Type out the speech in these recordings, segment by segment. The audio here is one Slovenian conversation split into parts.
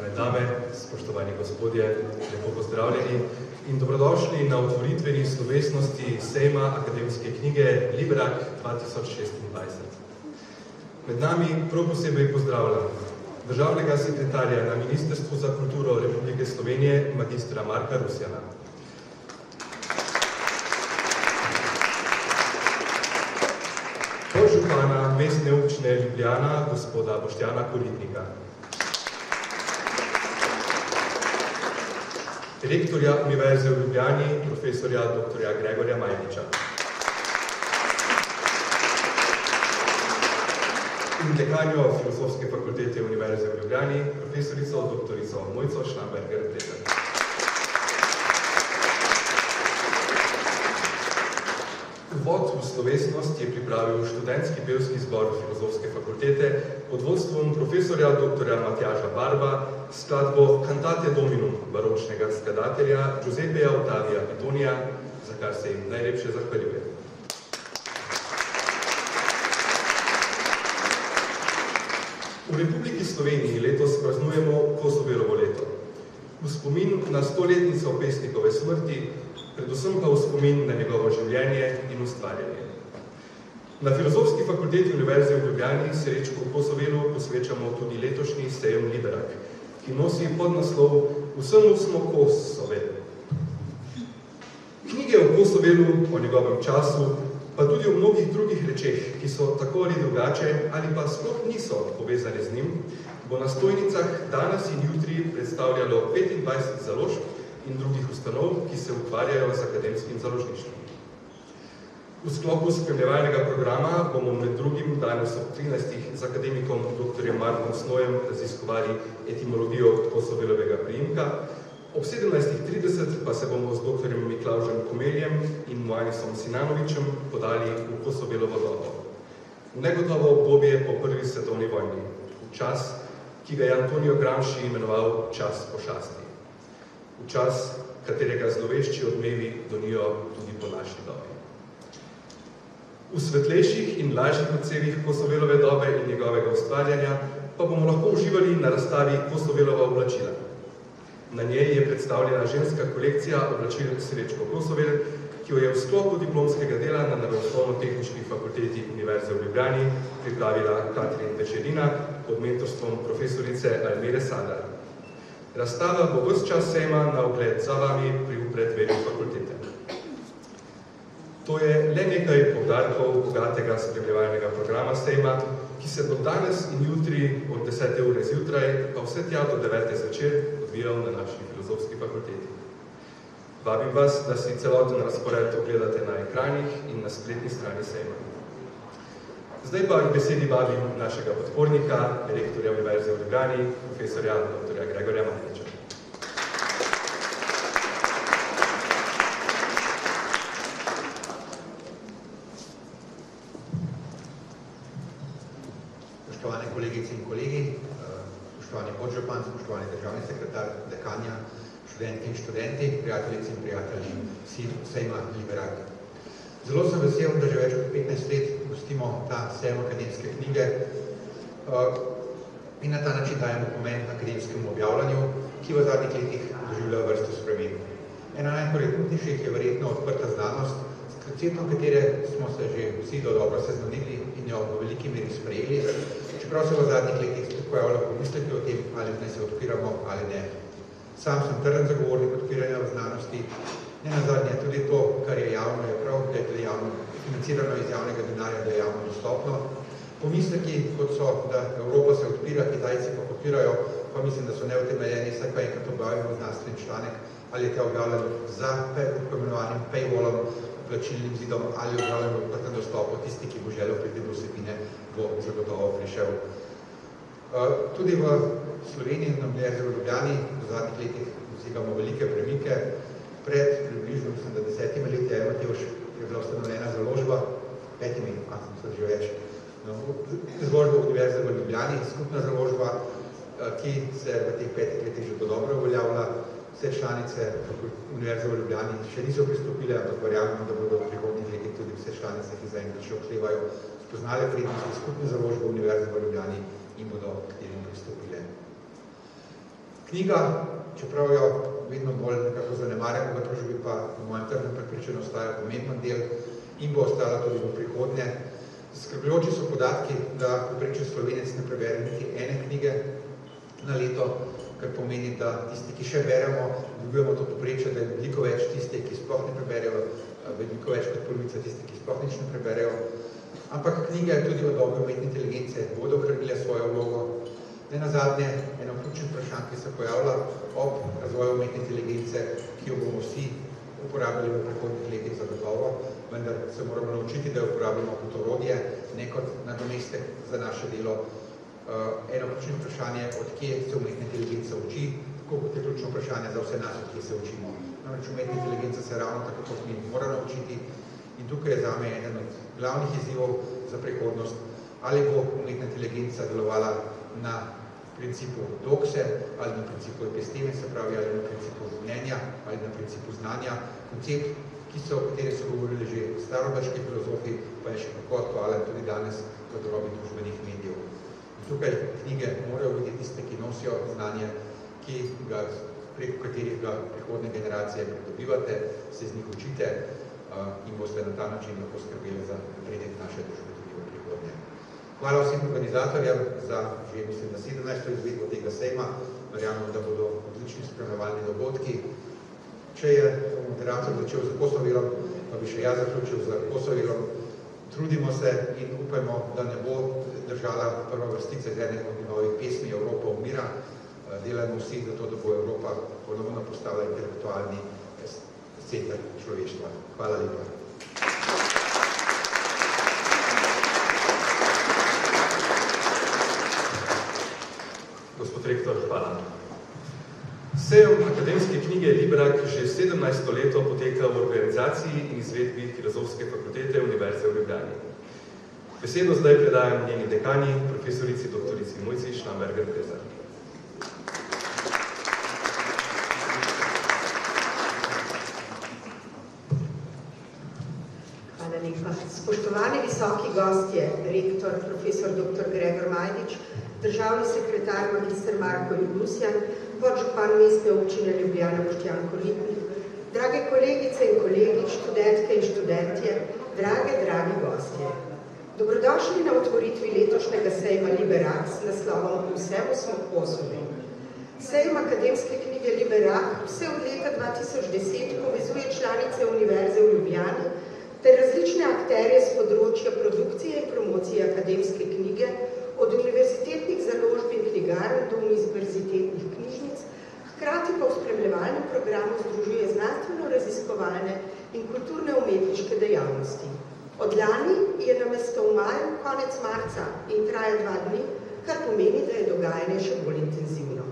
spoštovane dame, spoštovani gospodje, lepo pozdravljeni in dobrodošli na otvoritveni slovesnosti sejma akademske knjige Liberak 2026. Med nami prav posebej pozdravljam državnega sekretarja na Ministrstvu za kulturo Republike Slovenije, magistra Marka Rusjana. Podžupana mestne občine Ljubljana, gospoda Boštjana Koritnika. Rektorja Univerze v Ljubljani, profesorja dr. Gregorja Majdiča. In dekanjo Filozofske fakultete Univerze v Ljubljani, profesorico dr. Mojco Šlamberger-Pleter. Uvod v slovesnost je pripravil študentski pevski zbor Filozofske fakultete pod vodstvom profesorja dr. Matjaža Barba s skladbo Cantate Dominum baročnega skladatelja Giuseppeja Ottavia Pitonija, za kar se jim najlepše zahvaljuje. V Republiki Sloveniji letos praznujemo Kosovelovo leto. V spomin na 100-letnico pesnikove smrti, predvsem pa v spomin na njegovo življenje in ustvarjanje. Na Filozofski fakulteti Univerze v Ljubljani Srečku Kosovelu posvečamo tudi letošnji sejem Liberak, ki nosi podnaslov Vsemu smo Kosoveli. Knjige o Kosovelu, o njegovem času, pa tudi o mnogih drugih rečeh, ki so tako ali drugače ali pa sploh niso povezane z njim, bo na stojnicah danes in jutri predstavljalo 25 založb in drugih ustanov, ki se ukvarjajo z akademskim založništvom. V sklopu spremljevalnega programa bomo med drugim danes ob 13. z akademikom dr. Markom Snojem raziskovali etimologijo Kosovelovega priimka, ob 17.30 pa se bomo z dr. Miklavžem Komeljem in Moanisom Sinanovičem podali v Kosovelovo dobo. V negotovo obdobje po prvi svetovni vojni, v čas, ki ga je Antonio Gramsci imenoval čas pošasti. V čas, katerega zlovešči odmevi donijo tudi po naši dobi. V svetlejših in lažjih odsevih Kosovelove dobe in njegovega ustvarjanja pa bomo lahko uživali na razstavi Kosovelova oblačila. Na njej je predstavljena ženska kolekcija oblačil Srečko Kosovel, ki jo je v sklopu diplomskega dela na Naravoslovno-tehnički fakulteti Univerze v Ljubljani pripravila Katrin Večerina pod mentorstvom profesorice Almire Sadar. Razstava bo ves čas sejma na ogled za vami pri predverju fakultete. To je le nekaj poudarkov bogatega spremljevalnega programa sejma, ki se bo danes in jutri od 10. ure zjutraj, pa vse tja do 9. zvečer odvijal na naši Filozofski fakulteti. Vabim vas, da si celoten razpored ogledate na ekranih in na spletni strani sejma. Zdaj pa k besedi vabim našega podpornika, rektorja Univerze v Ljubljani, profesorja dr. Gregorja Majdiča. Spoštovane kolegice in kolegi, spoštovani podžupan, spoštovani državni sekretar, dekanja, študenti in študenti, prijateljice in prijatelji sejma Liberak. Zelo sem vesel, da že več kot 15 let gostimo ta sejem akademske knjige in na ta način dajemo pomen akademskemu objavljanju, ki v zadnjih letih doživlja vrsto sprememb. Ena najpomembnejših je verjetno odprta znanost, s konceptom katere smo se že vsi dobro seznanili in jo v veliki meri sprejeli, čeprav se v zadnjih letih spet pojavlja pomisleki o tem, ali naj se odpiramo ali ne. Sam sem trden zagovornik odpiranja v znanosti, ne nazadnje tudi to, kar je javno, je prav, da je tudi javno financirano iz javnega denarja, da je javno dostopno. Pomisleki, kot so, da Evropa se odpira, Kitajci pa podpirajo, pa mislim, da so neutemeljeni, saj pa enkrat objavimo znanstveni članek, ali je te objavljeno za poimenovanim paywallom, plačilnim zidom, ali objavljeno v odprtem dostopu, tisti, ki bo želel priti do vsebine, bo zagotovo prišel. Tudi v Sloveniji na Univerzi v Ljubljani v zadnjih letih dosegamo velike premike. Pred približno, mislim, da 10 leti je bila ustanovljena založba, 5, sem že več, založba Univerze v Ljubljani, skupna založba, ki se v teh 5 letih že dobro uveljavlja. Vse članice Univerze v Ljubljani še niso pristopile, ampak verjamem, da bodo v prihodnjih letih tudi vse članice, ki zaenkrat še oklevajo, spoznale prednosti skupne založbe Univerze v Ljubljani in bodo k temu pristopile. Knjiga, čeprav jo vedno bolj nekako zanemarjamo v družbi, pa v mojem trdnem prepričanju ostaja pomemben del in bo ostala tudi v prihodnje. Zaskrbljujoči so podatki, da povprečen Slovenec ne prebere niti ene knjige na leto, kar pomeni, da tisti, ki še beremo, dobivamo to povprečje, da je veliko več tistih, ki sploh ne preberejo, veliko več kot polovica tistih, ki sploh nič ne preberejo. Ampak knjige tudi v dobi umetne inteligence bodo ohranile svojo vlogo. Nenazadnje, eno ključnih vprašanj, ki se pojavlja ob razvoju umetne inteligence, ki jo bomo vsi uporabljali v prihodnjih letih zagotovo, vendar se moramo naučiti, da jo uporabljamo kot orodje, ne kot nadomestek za naše delo. Eno ključno vprašanje, od kje se umetna inteligenca uči, tako kot je ključno vprašanje za vse nas, od kje se učimo. Namreč umetna inteligenca se ravno tako kot mi mora naučiti in tukaj je zame eden od glavnih izzivov za prihodnost, ali bo umetna inteligenca delovala na principu dokse ali na principu episteme, se pravi, ali na principu mnenja ali na principu znanja. Koncept, o katerem so govorili že starogrški filozofi, pa je še kako aktualen tudi danes v dobi družbenih medijev. In tukaj knjige morajo biti tiste, ki nosijo znanje, preko katerih ga prihodne generacije pridobivate, se z njih učite in boste na ta način lahko skrbeli za napredek naše družbe tudi v prihodnje. Hvala vsem organizatorjem za že, mislim, da 17. izvedbo tega sejma. Verjamem, da bodo odlični spremljevalni dogodki. Če je moderator začel z Kosovelom, pa bi še jaz zaključil z Kosovelom. Trudimo se in upajmo, da ne bo držala prva vrstica z ene od novih pesmi Evropa umira. Delajmo vsi za to, da bo Evropa ponovno postala intelektualni center človeštva. Hvala lepa. Gospod rektor, hvala. Sejem akademske knjige Librak že 17. leto poteka v organizaciji in izvedbi Filozofske fakultete Univerze v Ljubljani. Besedo zdaj predajam njeni dekani, profesorici doktorici Mojci Štamberger-Prezar. Hvala lepa. Spoštovani visoki gostje, rektor, profesor dr. Gregor Majdič, državni sekretar magister Marko Ljubusjan, podžupan mestne občine Ljubljana Boštjan Koritnik, drage kolegice in kolegi, študentke in študentje, dragi gostje. Dobrodošli na otvoritvi letošnjega sejma Liberak s naslovom Vsemu smo Kosovi. Sejem akademske knjige Liberak vse od leta 2010 povezuje članice Univerze v Ljubljani ter različne akterje z področja produkcije in promocije akademske knjige, od univerzitetnih založb in knjigarn do univerzitetnih knjižnic, hkrati pa v spremljevalnem programu združuje znanstveno-raziskovalne in kulturno-umetniške dejavnosti. Od lani je namesto v maju konec marca in traja 2 dni, kar pomeni, da je dogajanje še bolj intenzivno.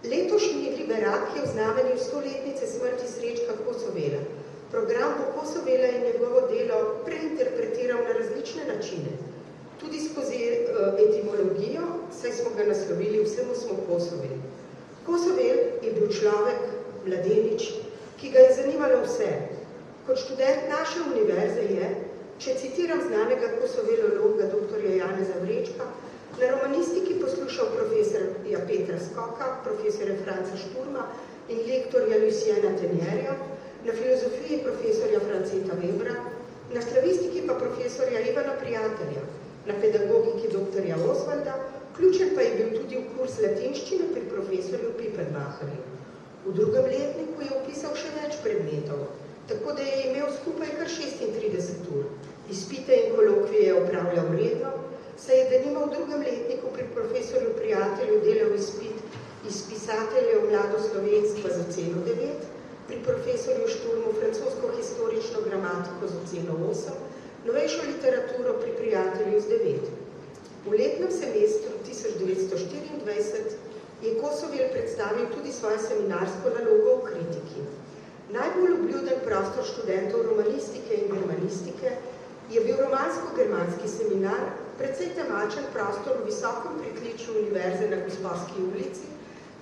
Letošnji Liberak je v znamenju 100-letnice smrti Srečka Kosovela. Program bo Kosovela in njegovo delo preinterpretiral na različne načine, tudi skozi etimologijo, saj smo ga naslovili Vsemu smo Kosovi. Kosovel je bil človek, mladenič, ki ga je zanimalo vse. Kot študent naše univerze je, če citiram znanega kosovelologa dr. Janeza Vrečka, na romanistiki poslušal profesorja Petra Skoka, profesorja Franca Šturma in lektorja Luciana Tenjerja, na filozofiji profesorja Franceta Webra, na slavistiki pa profesorja Ivana Prijatelja, na pedagogiki dr. Osvalda, ključen pa je bil tudi v kurs latinščine pri profesorju Pipenmacherju. V drugem letniku je opisal še več predmetov, tako da je imel skupaj kar 36 ur. Izpite in kolokvije je opravljal redno, saj je denimo v drugem letniku pri profesorju Prijatelju delal izpit iz pisateljev mladoslovenstva za oceno 9, pri profesorju Šturmu francosko-historično gramatiko za oceno 8, novejšo literaturo pri Prijatelju z 9. V letnem semestru 1924 je Kosovel predstavil tudi svojo seminarsko nalogo v kritiki. Najbolj obljuden prostor študentov romanistike in germanistike je bil romansko-germanski seminar, precej temačen prostor v visokem pritličju Univerze na Gosposki ulici,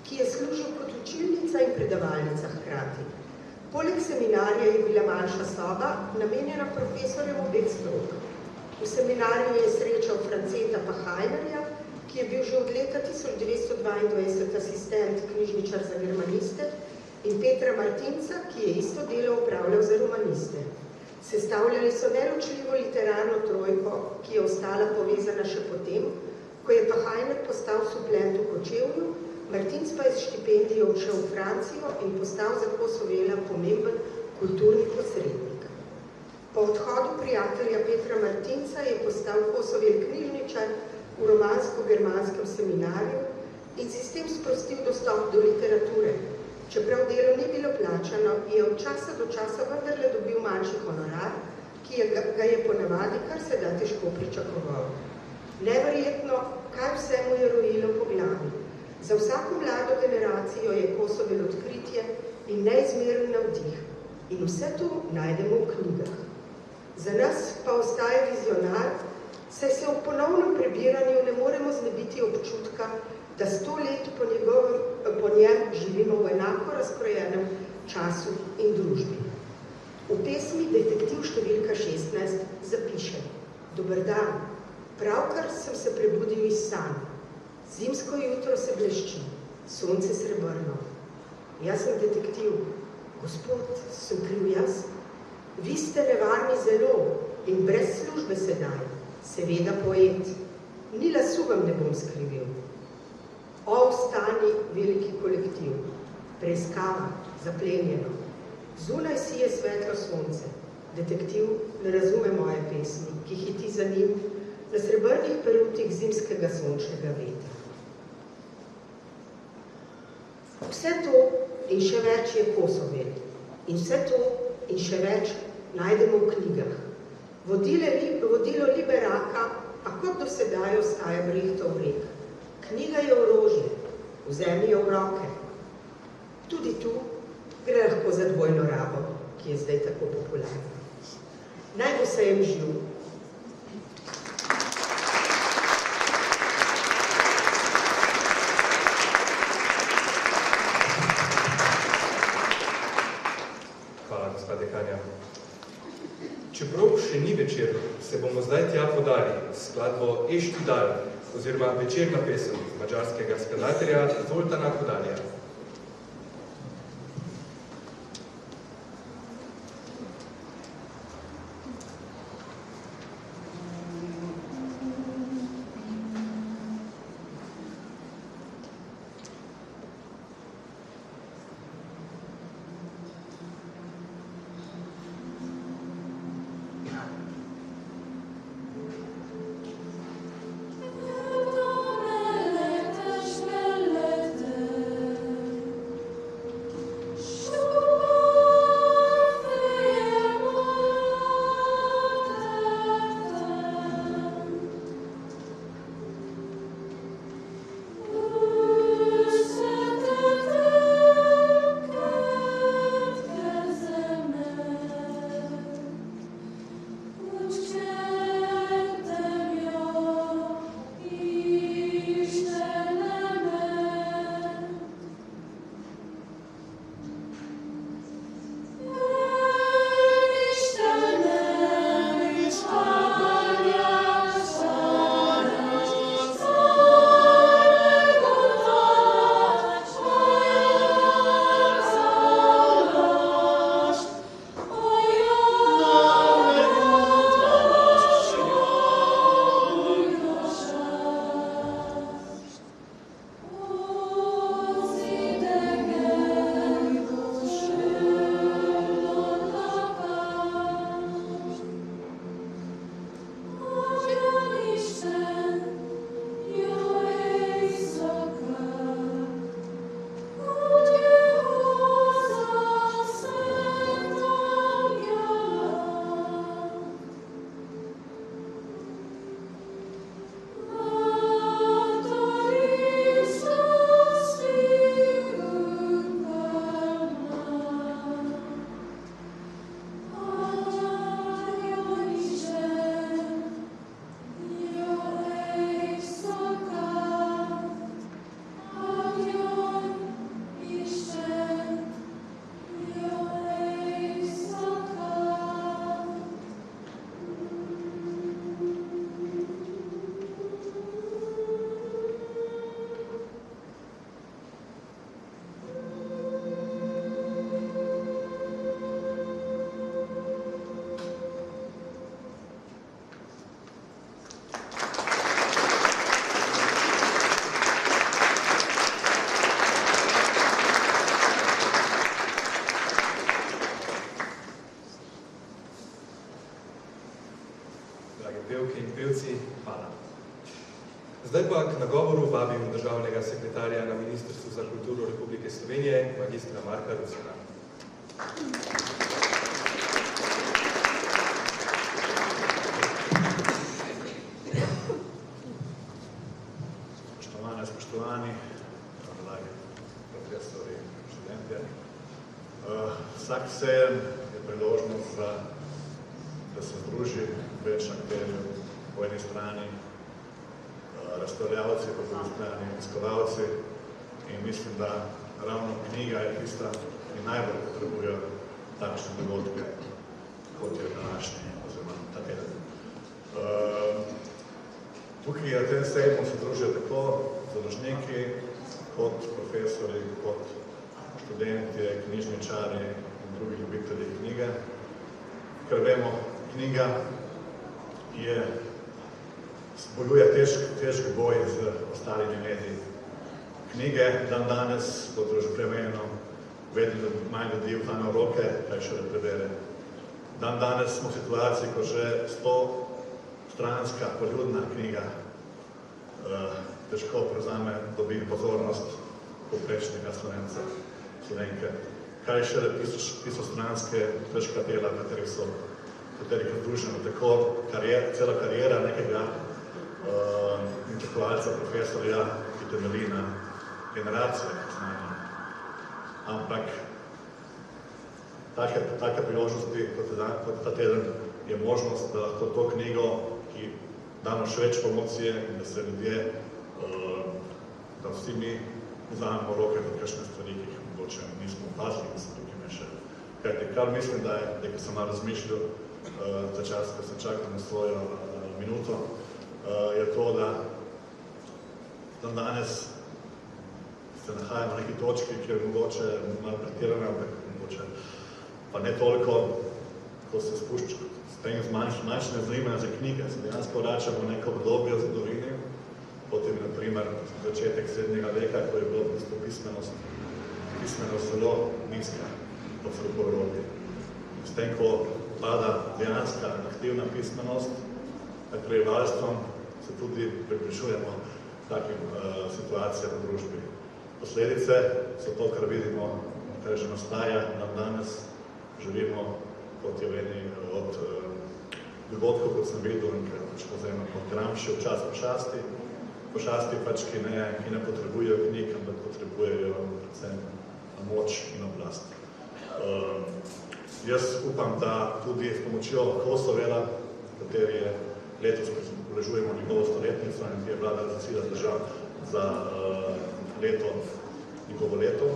ki je služil kot učilnica in predavalnica hkrati. Poleg seminarja je bila manjša soba, namenjena profesorjem obeh strok. V seminarju je srečal Franceta Pahajnerja, ki je bil že od leta 1922 1922 asistent knjižničar za germaniste in Petra Martinca, ki je isto delo upravljal za romaniste. Sestavljali so neločljivo literarno trojko, ki je ostala povezana še potem, ko je pa Hajner postal suplent v Kočevju, Martinc pa je s štipendijo odšel v Francijo in postal za Kosovela pomemben kulturni posrednik. Po odhodu prijatelja Petra Martinca je postal Kosovel knjižničar v romansko-germanskem seminarju in si s tem sprostil dostop do literature. Čeprav delo ni bilo plačano, je od časa do časa vendarle dobil manjši honorar, ki ga je ponavadi kar se da težko pričakoval. Neverjetno, kaj vse mu je rojilo po glavi. Za vsako mlado generacijo je Kosovel odkritje in neizmeren navdih. In vse to najdemo v knjigah. Za nas pa ostaje vizionar, saj se v ponovnem prebiranju ne moremo znebiti občutka, da 100 let po njem živimo v enako razkrojenem času in družbi. V pesmi Detektiv številka 16 zapiše: Dober dan, pravkar sem se prebudil iz sanj. Zimsko jutro se blešči, sonce srebrno. Jaz sem detektiv. Gospod, sem kriv jaz? Vi ste nevarni zelo in brez službe sedaj. Seveda poet. Ni lasu vam ne bom skrivil. O, vstani, veliki kolektiv. Preiskava, zaplenjeno. Zunaj sije svetlo sonce. Detektiv ne razume moje pesmi, ki hiti za njim na srebrnih perutih zimskega sončnega vetra. Vse to in še več je Kosovel. In vse to in še več najdemo v knjigah. Vodilo Liberaka, a kot do sedaj ostaja Brechtov rek. Knjiga je orožje, vzemi jo v roke. Tudi tu gre lahko za dvojno rabo, ki je zdaj tako popularna. Naj bo sejem živ. Hvala, gospa dekanja. Čeprav še ni večer, se bomo zdaj tja podali s skladbo Ešti dal, oziroma večerna pesem mađarskega skladatelja Zoltana Kodarja. vabim državnega sekretarja na Ministrstvu za kulturo Republike Slovenije, magistra Marka Rusjana. Spoštovani, dragi profesori, študentje. Vsak sejem je priložnost, da se združi več akterjev, po eni strani razstavljavci, po drugi strani obiskovalci, in mislim, da ravno knjiga je tista, ki najbolj potrebuje takšne dogodke, kot je današnji, oziroma ta teden. Tukaj na tem sejmu se družijo tako založniki, kot profesori, kot študentje, knjižničari in drugi ljubitelji knjige. Ker vemo, knjiga bojuje težki boj z ostalimi mediji. Knjige dan danes, kot je že premenjeno, vedno manj ljudi vzame v roke, kaj še da prebere. Dan danes smo v situaciji, ko že 100-stranska poljudna knjiga težko dobi pozornost povprečnega Slovenca, Slovenke. Kaj še pisostranske težka dela, katerih je združeno tako cela karijera nekega intelektualca, profesorja, ki temelji na generacije znanja. Ampak take priložnosti, kot ta teden, je možnost, da lahko to knjigo, ki damo še več promocije in da se ljudje, da vsi mi vzamemo v roke pod kakšne stvari, ki jih mogoče nismo opazili, da se tukaj še. Kajti, kar mislim, da je, ko sem malo razmišljal za čas, ko sem čakal na svojo minuto, je to, da danes se nahajamo v neki točki, kjer mogoče malo pretirane, mogoče pa ne toliko, ko se spušča s tem zmanjšanje zanimanja za knjige, se dejansko vračamo v neko obdobje v zgodovini, potem je, na primer, začetek srednjega veka, ko je bilo pismenost zelo nizka, kot se po Evropi. S tem, ko pada dejanska aktivna pismenost, med prebivalstvom se tudi približujemo takim situacijam v družbi. Posledice so to, kar vidimo, kar že nastaja nam danes, živimo kot je v eni od dogodkov, kot sem videl, če vzajemo kot Gramsci v čas pošasti, ki ne potrebujejo knjig, ampak potrebujejo predvsem moč in oblast. Jaz upam, da tudi s pomočjo Kosovela, kateri je letos, ko se obeležujemo njegovo stoletnico in ki je vlada razglasila držav za njegovo leto,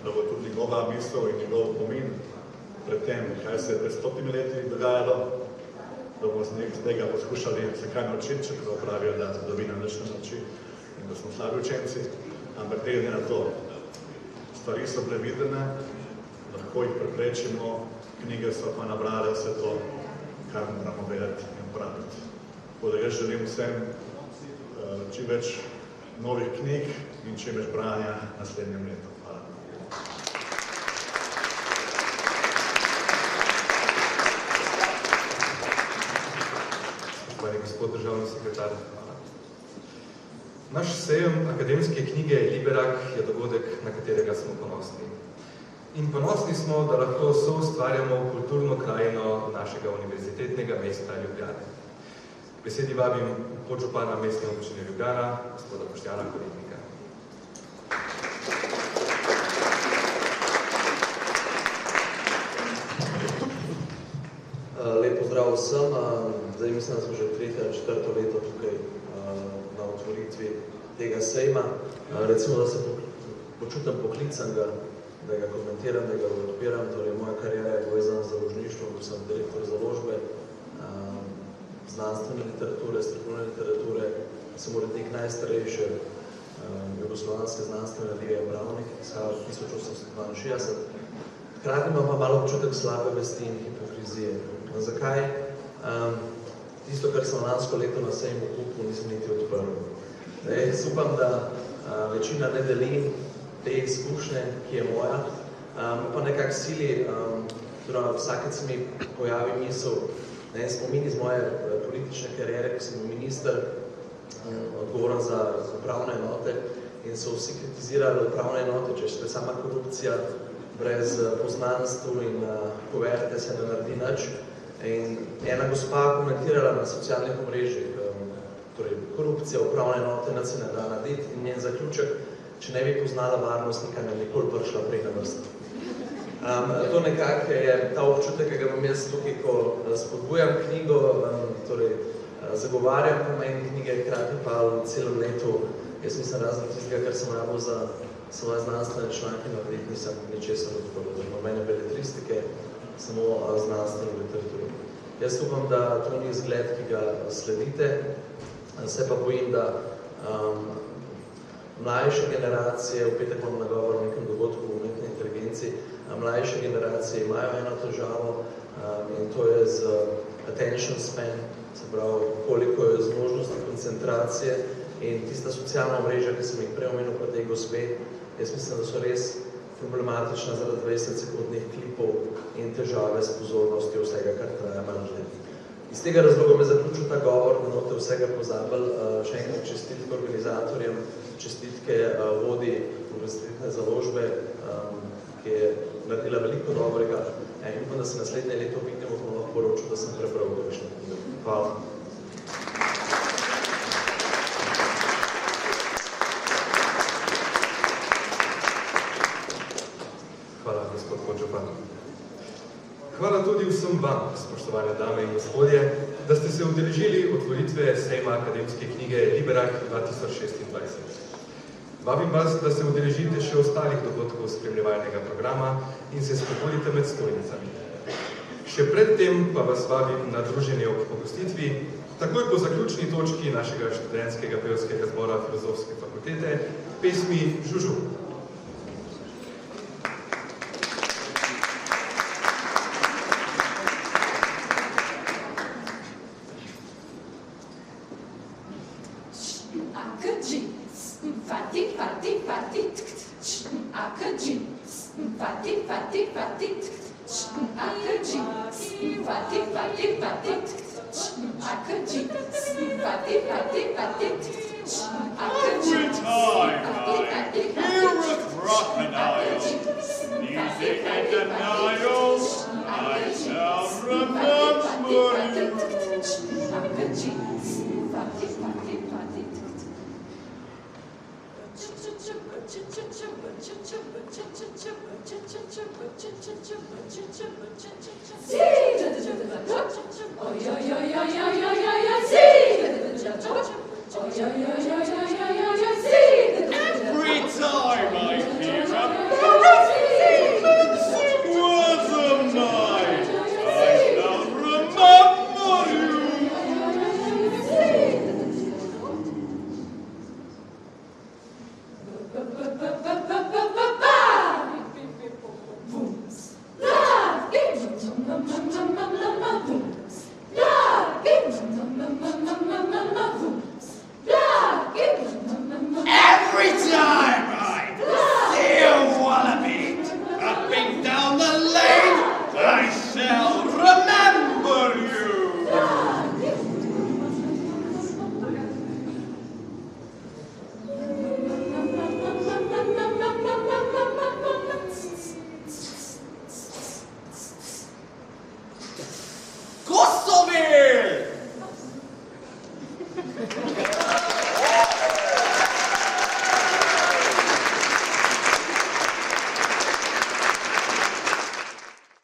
da bo tudi njegova misel in njegov pomin pred tem, kaj se je pred 100 leti dogajalo, da bomo z tega poskušali se kaj naučiti, čeprav pravijo, da zgodovina nič ne nauči in da smo slabi učenci, ampak tega ne na to. Stvari so bile videne, lahko jih preprečimo, knjige so pa nabrale vse to, kar moramo vedeti in uporabiti. Tako da jaz želim vsem čim več novih knjig in čim več branja naslednjem letu. Hvala. Gospod državni sekretar. Naš sejem akademske knjige Liberak je dogodek, na katerega smo ponosni. In ponosni smo, da lahko soustvarjamo kulturno krajino našega univerzitetnega mesta Ljubljane. K besedi vabim podžupana Mestne občine Ljubljana, gospoda Boštjana Koritnika. Lep pozdrav vsem. Zdaj mislim, da smo že 3. ali 4. leto tukaj na otvoritvi tega sejma. Recimo, da se počutim poklicanega, da ga komentiram, da ga odpiram. Torej, moja karijera je povezana z založništvom, ko sem direktor založbe, znanstvene literature, strokovne literature, sem urednik najstarejše jugoslovanske znanstvene revije Pravnik, izhaja 1862. Hkrati imam pa malo občutek slabe vesti in hipokrizije. Zakaj? Tisto, kar sem lansko leto na sejmu kupil, nisem niti odprl. Jaz upam, da večina ne deli te izkušnje, ki je moja, pa nekako sili, vsakrat se mi pojavi misel, spomin iz moje politične kariere, ko sem bil minister, odgovoren za upravne enote in so vsi kritizirali upravne enote, če je sama korupcija brez poznanstv in poverte se ne naredi nič. In ena gospa komentirala na socialnih omrežjih, torej korupcija, upravne enote, nič se ne da narediti in njen zaključek, če ne bi poznala varnostnika, ne bi nikoli prišla prej na vrsto. To nekako je ta občutek, ki ga imam jaz tukaj, ko spodbujam knjigo, torej zagovarjam pomen knjige, hkrati pa v celem letu, jaz mislim razen tistega, kar sem rabil za svoje znanstvene članke narediti, nisem ničesar odprl, nobene beletristike, samo znanstveno literaturo. Jaz upam, da to ni zgled, ki ga sledite, se pa bojim, da mlajše generacije, v petek imam nagovor o nekem dogodku v umetni inteligenciji, mlajše generacije imajo eno težavo in to je z attention span, se pravi, koliko je zmožnosti koncentracije in tista socialna omrežja, ki sem jih prej omenil pri tej gospe, jaz mislim, da so res problematična zaradi 20-sekundnih klipov in težave s pozornostjo vsega, kar traja manj let. Iz tega razloga me zaključil ta govor, da note vsega pozabili, še enkrat čestitke organizatorjem, čestitke vodi univerzitetne založbe, ki je naredila veliko dobrega. Upam, da se naslednje leto vidimo, ko lahko poročil, da sem prebral kakšno knjigo. Hvala. Hvala, gospod podžupan. Hvala tudi vsem vam, spoštovane dame in gospodje, da ste se udeležili otvoritve sejma akademske knjige Liberak 2026. Vabim vas, da se udeležite še ostalih dogodkov spremljevalnega programa in se spodbudite med stojnicami. Še predtem pa vas vabim na druženje ob pogostitvi, takoj po zaključni točki našega študentskega pevskega zbora Filozofske fakultete, pesmi Žužu. See!